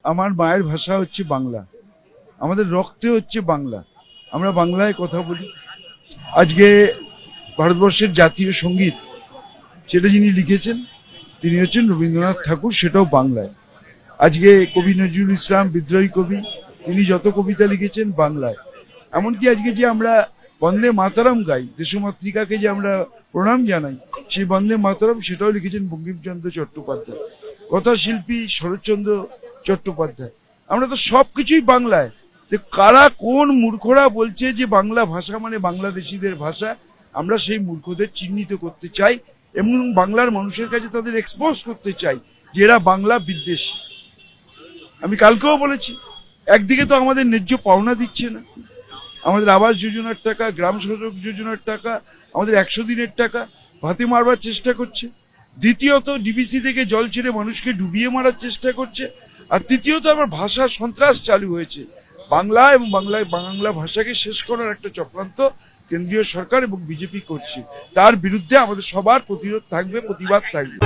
আমার মায়ের ভাষা হচ্ছে বাংলা, আমাদের রক্তে হচ্ছে বাংলা, আমরা বাংলায় কথা বলি। আজকে ভারতবর্ষের জাতীয় সঙ্গীত সেটা যিনি লিখেছেন তিনি হচ্ছেন রবীন্দ্রনাথ ঠাকুর, সেটাও বাংলায়। আজকে কবি নজরুল ইসলাম বিদ্রোহী কবি, তিনি যত কবিতা লিখেছেন বাংলায়। এমনকি আজকে যে আমরা বন্দে মাতরম গাই, দেশমাতৃকাকে যে আমরা প্রণাম জানাই, সেই বন্দে মাতরম সেটাও লিখেছেন বঙ্কিমচন্দ্র চট্টোপাধ্যায়, কথা শিল্পী শরৎচন্দ্র চট্টোপাধ্যায়। আমরা তো সব কিছুই বাংলায়। কারা কোন মূর্খরা বলছে যে বাংলা ভাষা মানে বাংলাদেশিদের ভাষা, আমরা সেই মূর্খদের চিহ্নিত করতে চাই এবং বাংলার মানুষের কাছে তাদের এক্সপোজ করতে চাই যে এরা বাংলা বিদ্বেষী। আমি কালকেও বলেছি, একদিকে তো আমাদের ন্যায্য পাওনা দিচ্ছে না, আমাদের আবাস যোজনার টাকা, গ্রাম সড়ক যোজনার টাকা, আমাদের 100 দিনের টাকা ভাতে মারবার চেষ্টা করছে। দ্বিতীয়ত ডিবিসি থেকে জল ছেড়ে মানুষকে ডুবিয়ে মারার চেষ্টা করছে। আর তৃতীয়ত আবার ভাষা সন্ত্রাস চালু হয়েছে। বাংলা এবং বাংলা ভাষাকে শেষ করার একটা চক্রান্ত কেন্দ্রীয় সরকার এবং বিজেপি করছে। তার বিরুদ্ধে আমাদের সবার প্রতিরোধ থাকবে, প্রতিবাদ থাকবে।